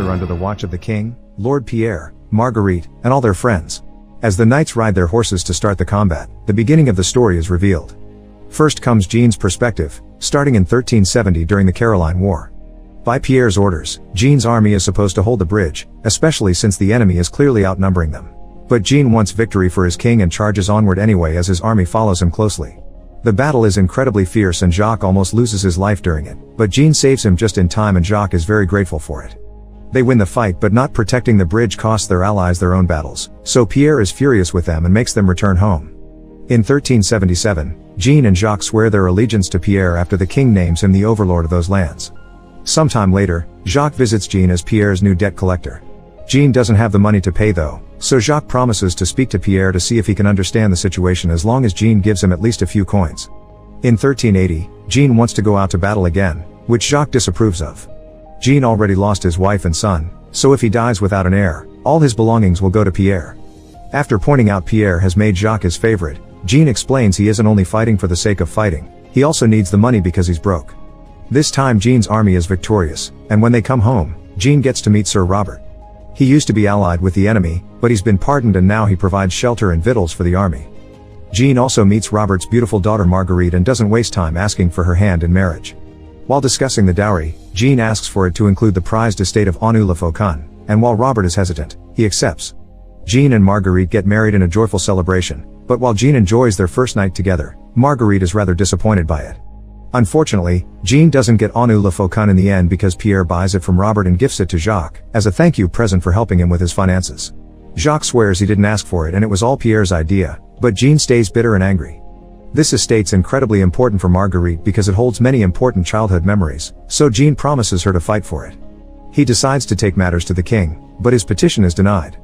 gather under the watch of the king, Lord Pierre, Marguerite, and all their friends. As the knights ride their horses to start the combat, the beginning of the story is revealed. First comes Jean's perspective, starting in 1370 during the Caroline War. By Pierre's orders, Jean's army is supposed to hold the bridge, especially since the enemy is clearly outnumbering them. But Jean wants victory for his king and charges onward anyway as his army follows him closely. The battle is incredibly fierce and Jacques almost loses his life during it, but Jean saves him just in time and Jacques is very grateful for it. They win the fight, but not protecting the bridge costs their allies their own battles, so Pierre is furious with them and makes them return home. In 1377, Jean and Jacques swear their allegiance to Pierre after the king names him the overlord of those lands. Sometime later, Jacques visits Jean as Pierre's new debt collector. Jean doesn't have the money to pay though, so Jacques promises to speak to Pierre to see if he can understand the situation as long as Jean gives him at least a few coins. In 1380, Jean wants to go out to battle again, which Jacques disapproves of. Jean already lost his wife and son, so if he dies without an heir, all his belongings will go to Pierre. After pointing out Pierre has made Jacques his favorite, Jean explains he isn't only fighting for the sake of fighting, he also needs the money because he's broke. This time Jean's army is victorious, and when they come home, Jean gets to meet Sir Robert. He used to be allied with the enemy, but he's been pardoned and now he provides shelter and victuals for the army. Jean also meets Robert's beautiful daughter Marguerite and doesn't waste time asking for her hand in marriage. While discussing the dowry, Jean asks for it to include the prized estate of Aunus-le-Faucon, and while Robert is hesitant, he accepts. Jean and Marguerite get married in a joyful celebration, but while Jean enjoys their first night together, Marguerite is rather disappointed by it. Unfortunately, Jean doesn't get Aunus-le-Faucon in the end because Pierre buys it from Robert and gifts it to Jacques, as a thank you present for helping him with his finances. Jacques swears he didn't ask for it and it was all Pierre's idea, but Jean stays bitter and angry. This estate's incredibly important for Marguerite because it holds many important childhood memories, so Jean promises her to fight for it. He decides to take matters to the king, but his petition is denied.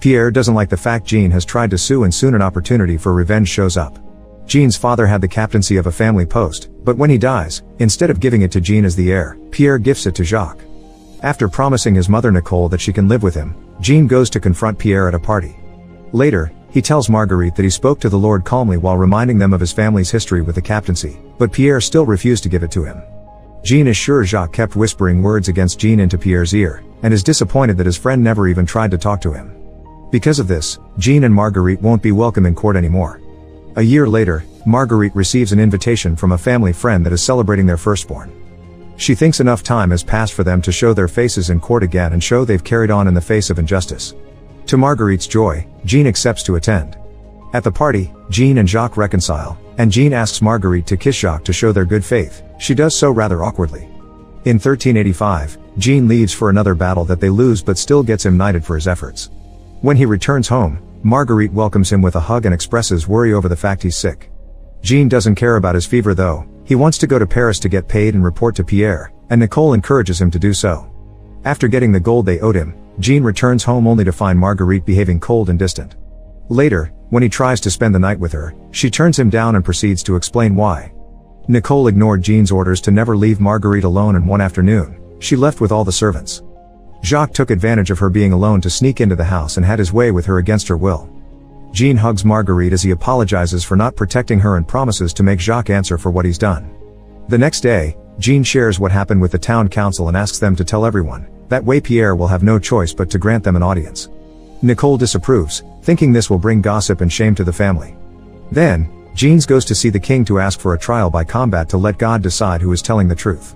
Pierre doesn't like the fact Jean has tried to sue and soon an opportunity for revenge shows up. Jean's father had the captaincy of a family post, but when he dies, instead of giving it to Jean as the heir, Pierre gifts it to Jacques. After promising his mother Nicole that she can live with him, Jean goes to confront Pierre at a party. Later, he tells Marguerite that he spoke to the Lord calmly while reminding them of his family's history with the captaincy, but Pierre still refused to give it to him. Jean is sure Jacques kept whispering words against Jean into Pierre's ear, and is disappointed that his friend never even tried to talk to him. Because of this, Jean and Marguerite won't be welcome in court anymore. A year later, Marguerite receives an invitation from a family friend that is celebrating their firstborn. She thinks enough time has passed for them to show their faces in court again and show they've carried on in the face of injustice. To Marguerite's joy, Jean accepts to attend. At the party, Jean and Jacques reconcile, and Jean asks Marguerite to kiss Jacques to show their good faith. She does so rather awkwardly. In 1385, Jean leaves for another battle that they lose but still gets him knighted for his efforts. When he returns home, Marguerite welcomes him with a hug and expresses worry over the fact he's sick. Jean doesn't care about his fever though, he wants to go to Paris to get paid and report to Pierre, and Nicole encourages him to do so. After getting the gold they owed him, Jean returns home only to find Marguerite behaving cold and distant. Later, when he tries to spend the night with her, she turns him down and proceeds to explain why. Nicole ignored Jean's orders to never leave Marguerite alone and one afternoon, she left with all the servants. Jacques took advantage of her being alone to sneak into the house and had his way with her against her will. Jean hugs Marguerite as he apologizes for not protecting her and promises to make Jacques answer for what he's done. The next day, Jean shares what happened with the town council and asks them to tell everyone, that way Pierre will have no choice but to grant them an audience. Nicole disapproves, thinking this will bring gossip and shame to the family. Then, Jean goes to see the king to ask for a trial by combat to let God decide who is telling the truth.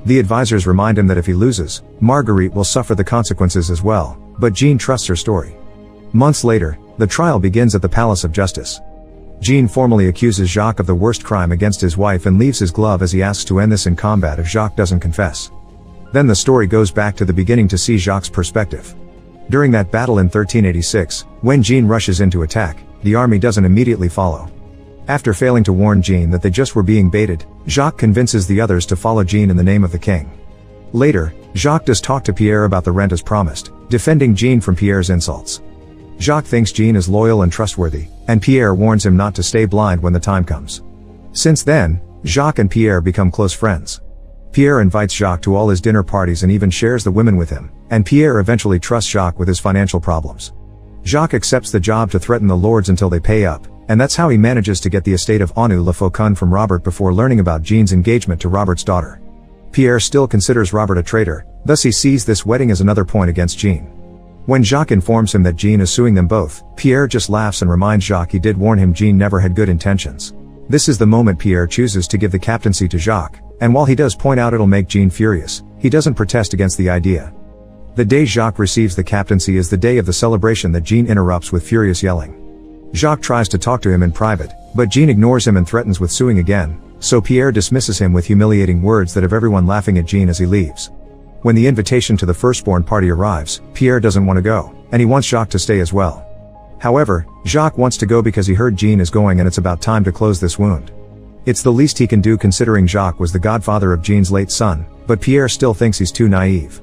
The advisors remind him that if he loses, Marguerite will suffer the consequences as well, but Jean trusts her story. Months later, the trial begins at the Palace of Justice. Jean formally accuses Jacques of the worst crime against his wife and leaves his glove as he asks to end this in combat if Jacques doesn't confess. Then the story goes back to the beginning to see Jacques' perspective. During that battle in 1386, when Jean rushes in to attack, the army doesn't immediately follow. After failing to warn Jean that they just were being baited, Jacques convinces the others to follow Jean in the name of the king. Later, Jacques does talk to Pierre about the rent as promised, defending Jean from Pierre's insults. Jacques thinks Jean is loyal and trustworthy, and Pierre warns him not to stay blind when the time comes. Since then, Jacques and Pierre become close friends. Pierre invites Jacques to all his dinner parties and even shares the women with him, and Pierre eventually trusts Jacques with his financial problems. Jacques accepts the job to threaten the lords until they pay up, and that's how he manages to get the estate of Aunus-le-Faucon from Robert before learning about Jean's engagement to Robert's daughter. Pierre still considers Robert a traitor, thus he sees this wedding as another point against Jean. When Jacques informs him that Jean is suing them both, Pierre just laughs and reminds Jacques he did warn him Jean never had good intentions. This is the moment Pierre chooses to give the captaincy to Jacques, and while he does point out it'll make Jean furious, he doesn't protest against the idea. The day Jacques receives the captaincy is the day of the celebration that Jean interrupts with furious yelling. Jacques tries to talk to him in private, but Jean ignores him and threatens with suing again, so Pierre dismisses him with humiliating words that have everyone laughing at Jean as he leaves. When the invitation to the firstborn party arrives, Pierre doesn't want to go, and he wants Jacques to stay as well. However, Jacques wants to go because he heard Jean is going and it's about time to close this wound. It's the least he can do considering Jacques was the godfather of Jean's late son, but Pierre still thinks he's too naive.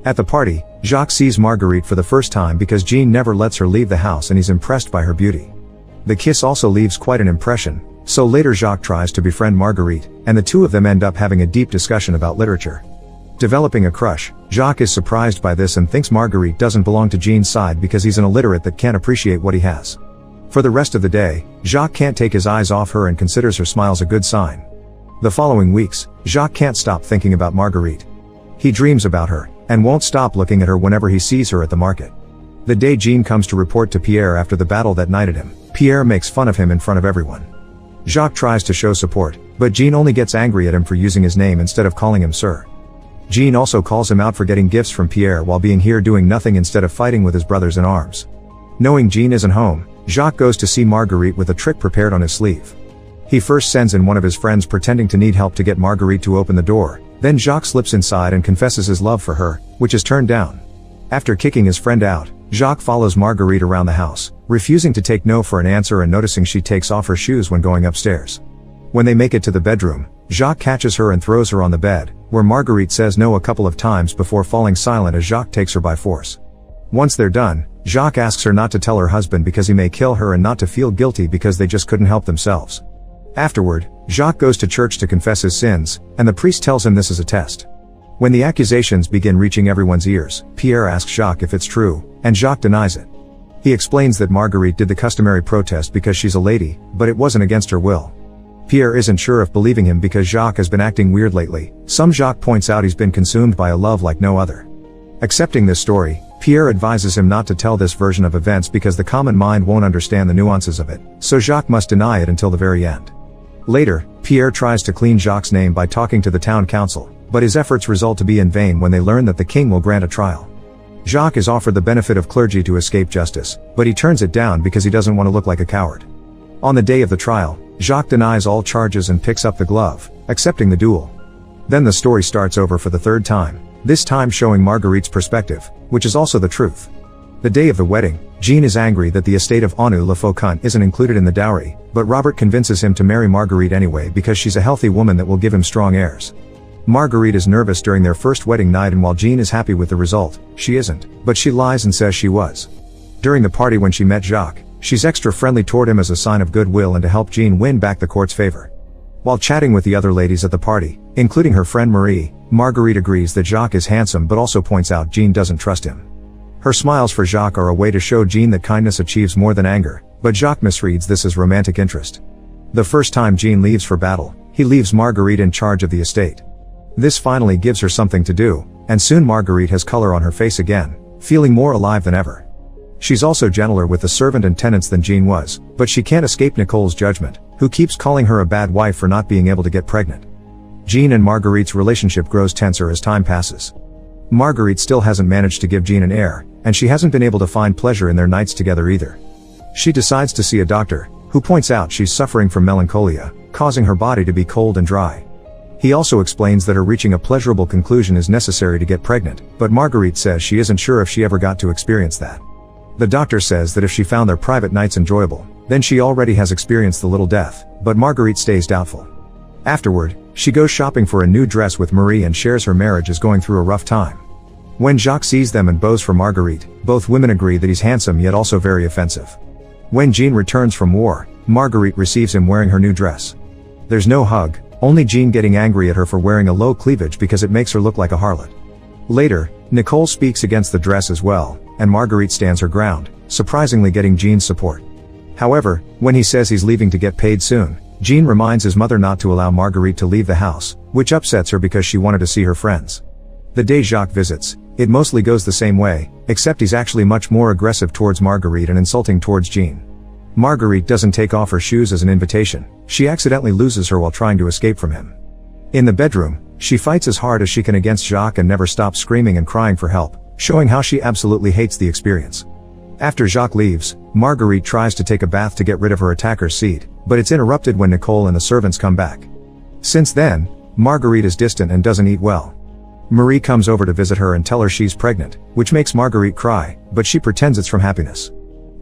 At the party, Jacques sees Marguerite for the first time because Jean never lets her leave the house and he's impressed by her beauty. The kiss also leaves quite an impression, so later Jacques tries to befriend Marguerite, and the two of them end up having a deep discussion about literature. Developing a crush, Jacques is surprised by this and thinks Marguerite doesn't belong to Jean's side because he's an illiterate that can't appreciate what he has. For the rest of the day, Jacques can't take his eyes off her and considers her smiles a good sign. The following weeks, Jacques can't stop thinking about Marguerite. He dreams about her, and won't stop looking at her whenever he sees her at the market. The day Jean comes to report to Pierre after the battle that knighted him, Pierre makes fun of him in front of everyone. Jacques tries to show support, but Jean only gets angry at him for using his name instead of calling him sir. Jean also calls him out for getting gifts from Pierre while being here doing nothing instead of fighting with his brothers in arms. Knowing Jean isn't home, Jacques goes to see Marguerite with a trick prepared on his sleeve. He first sends in one of his friends pretending to need help to get Marguerite to open the door, then Jacques slips inside and confesses his love for her, which is turned down. After kicking his friend out, Jacques follows Marguerite around the house, refusing to take no for an answer and noticing she takes off her shoes when going upstairs. When they make it to the bedroom, Jacques catches her and throws her on the bed, where Marguerite says no a couple of times before falling silent as Jacques takes her by force. Once they're done, Jacques asks her not to tell her husband because he may kill her and not to feel guilty because they just couldn't help themselves. Afterward, Jacques goes to church to confess his sins, and the priest tells him this is a test. When the accusations begin reaching everyone's ears, Pierre asks Jacques if it's true, and Jacques denies it. He explains that Marguerite did the customary protest because she's a lady, but it wasn't against her will. Pierre isn't sure if believing him because Jacques has been acting weird lately. Jacques points out he's been consumed by a love like no other. Accepting this story, Pierre advises him not to tell this version of events because the common mind won't understand the nuances of it, so Jacques must deny it until the very end. Later, Pierre tries to clean Jacques' name by talking to the town council, but his efforts result to be in vain when they learn that the king will grant a trial. Jacques is offered the benefit of clergy to escape justice, but he turns it down because he doesn't want to look like a coward. On the day of the trial, Jacques denies all charges and picks up the glove, accepting the duel. Then the story starts over for the third time, this time showing Marguerite's perspective, which is also the truth. The day of the wedding, Jean is angry that the estate of Anu Le Faucon isn't included in the dowry, but Robert convinces him to marry Marguerite anyway because she's a healthy woman that will give him strong heirs. Marguerite is nervous during their first wedding night, and while Jean is happy with the result, she isn't, but she lies and says she was. During the party when she met Jacques, she's extra friendly toward him as a sign of goodwill and to help Jean win back the court's favor. While chatting with the other ladies at the party, including her friend Marie, Marguerite agrees that Jacques is handsome but also points out Jean doesn't trust him. Her smiles for Jacques are a way to show Jean that kindness achieves more than anger, but Jacques misreads this as romantic interest. The first time Jean leaves for battle, he leaves Marguerite in charge of the estate. This finally gives her something to do, and soon Marguerite has color on her face again, feeling more alive than ever. She's also gentler with the servant and tenants than Jean was, but she can't escape Nicole's judgment, who keeps calling her a bad wife for not being able to get pregnant. Jean and Marguerite's relationship grows tenser as time passes. Marguerite still hasn't managed to give Jean an heir, and she hasn't been able to find pleasure in their nights together either. She decides to see a doctor, who points out she's suffering from melancholia, causing her body to be cold and dry. He also explains that her reaching a pleasurable conclusion is necessary to get pregnant, but Marguerite says she isn't sure if she ever got to experience that. The doctor says that if she found their private nights enjoyable, then she already has experienced the little death, but Marguerite stays doubtful. Afterward, she goes shopping for a new dress with Marie and shares her marriage is going through a rough time. When Jacques sees them and bows for Marguerite, both women agree that he's handsome yet also very offensive. When Jean returns from war, Marguerite receives him wearing her new dress. There's no hug, only Jean getting angry at her for wearing a low cleavage because it makes her look like a harlot. Later, Nicole speaks against the dress as well, and Marguerite stands her ground, surprisingly getting Jean's support. However, when he says he's leaving to get paid soon, Jean reminds his mother not to allow Marguerite to leave the house, which upsets her because she wanted to see her friends. The day Jacques visits, it mostly goes the same way, except he's actually much more aggressive towards Marguerite and insulting towards Jean. Marguerite doesn't take off her shoes as an invitation, she accidentally loses her while trying to escape from him. In the bedroom, she fights as hard as she can against Jacques and never stops screaming and crying for help, showing how she absolutely hates the experience. After Jacques leaves, Marguerite tries to take a bath to get rid of her attacker's seed, but it's interrupted when Nicole and the servants come back. Since then, Marguerite is distant and doesn't eat well. Marie comes over to visit her and tell her she's pregnant, which makes Marguerite cry, but she pretends it's from happiness.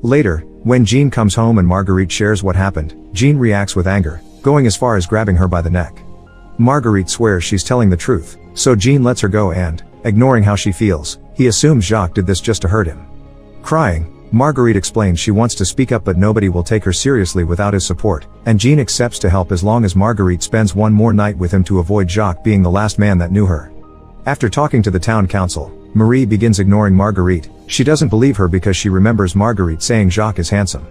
Later, when Jean comes home and Marguerite shares what happened, Jean reacts with anger, going as far as grabbing her by the neck. Marguerite swears she's telling the truth, so Jean lets her go and, ignoring how she feels, he assumes Jacques did this just to hurt him. Crying, Marguerite explains she wants to speak up but nobody will take her seriously without his support, and Jean accepts to help as long as Marguerite spends one more night with him to avoid Jacques being the last man that knew her. After talking to the town council, Marie begins ignoring Marguerite. She doesn't believe her because she remembers Marguerite saying Jacques is handsome.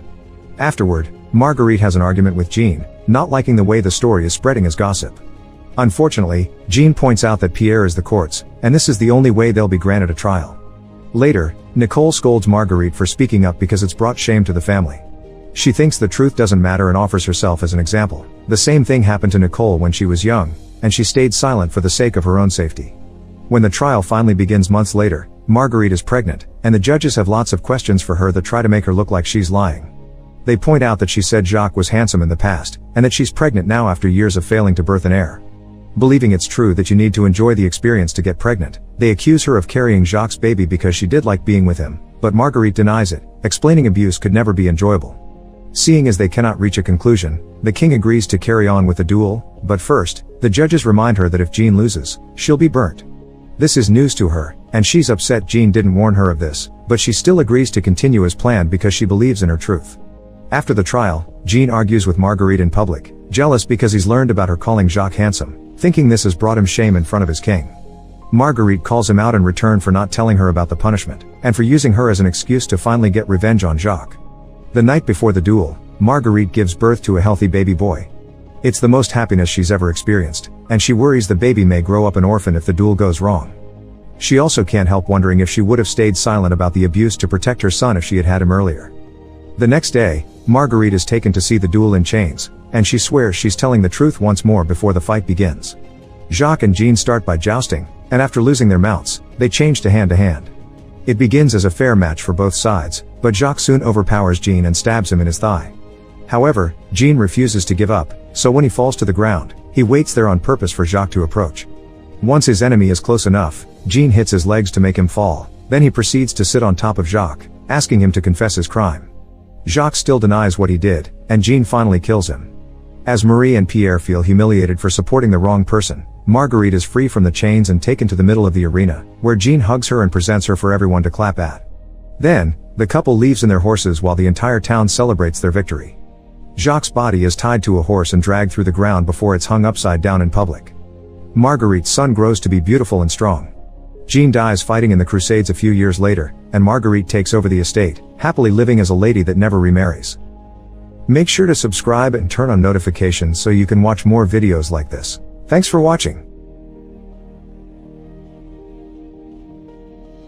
Afterward, Marguerite has an argument with Jean, not liking the way the story is spreading as gossip. Unfortunately, Jean points out that Pierre is the courts, and this is the only way they'll be granted a trial. Later, Nicole scolds Marguerite for speaking up because it's brought shame to the family. She thinks the truth doesn't matter and offers herself as an example. The same thing happened to Nicole when she was young, and she stayed silent for the sake of her own safety. When the trial finally begins months later, Marguerite is pregnant, and the judges have lots of questions for her that try to make her look like she's lying. They point out that she said Jacques was handsome in the past, and that she's pregnant now after years of failing to birth an heir. Believing it's true that you need to enjoy the experience to get pregnant, they accuse her of carrying Jacques' baby because she did like being with him, but Marguerite denies it, explaining abuse could never be enjoyable. Seeing as they cannot reach a conclusion, the king agrees to carry on with the duel, but first, the judges remind her that if Jean loses, she'll be burnt. This is news to her, and she's upset Jean didn't warn her of this, but she still agrees to continue as planned because she believes in her truth. After the trial, Jean argues with Marguerite in public, jealous because he's learned about her calling Jacques handsome, thinking this has brought him shame in front of his king. Marguerite calls him out in return for not telling her about the punishment, and for using her as an excuse to finally get revenge on Jacques. The night before the duel, Marguerite gives birth to a healthy baby boy. It's the most happiness she's ever experienced, and she worries the baby may grow up an orphan if the duel goes wrong. She also can't help wondering if she would have stayed silent about the abuse to protect her son if she had had him earlier. The next day, Marguerite is taken to see the duel in chains, and she swears she's telling the truth once more before the fight begins. Jacques and Jean start by jousting, and after losing their mounts, they change to hand. It begins as a fair match for both sides, but Jacques soon overpowers Jean and stabs him in his thigh. However, Jean refuses to give up, so when he falls to the ground, he waits there on purpose for Jacques to approach. Once his enemy is close enough, Jean hits his legs to make him fall, then he proceeds to sit on top of Jacques, asking him to confess his crime. Jacques still denies what he did, and Jean finally kills him. As Marie and Pierre feel humiliated for supporting the wrong person, Marguerite is free from the chains and taken to the middle of the arena, where Jean hugs her and presents her for everyone to clap at. Then, the couple leaves in their horses while the entire town celebrates their victory. Jacques' body is tied to a horse and dragged through the ground before it's hung upside down in public. Marguerite's son grows to be beautiful and strong. Jean dies fighting in the Crusades a few years later, and Marguerite takes over the estate, happily living as a lady that never remarries. Make sure to subscribe and turn on notifications so you can watch more videos like this. Thanks for watching.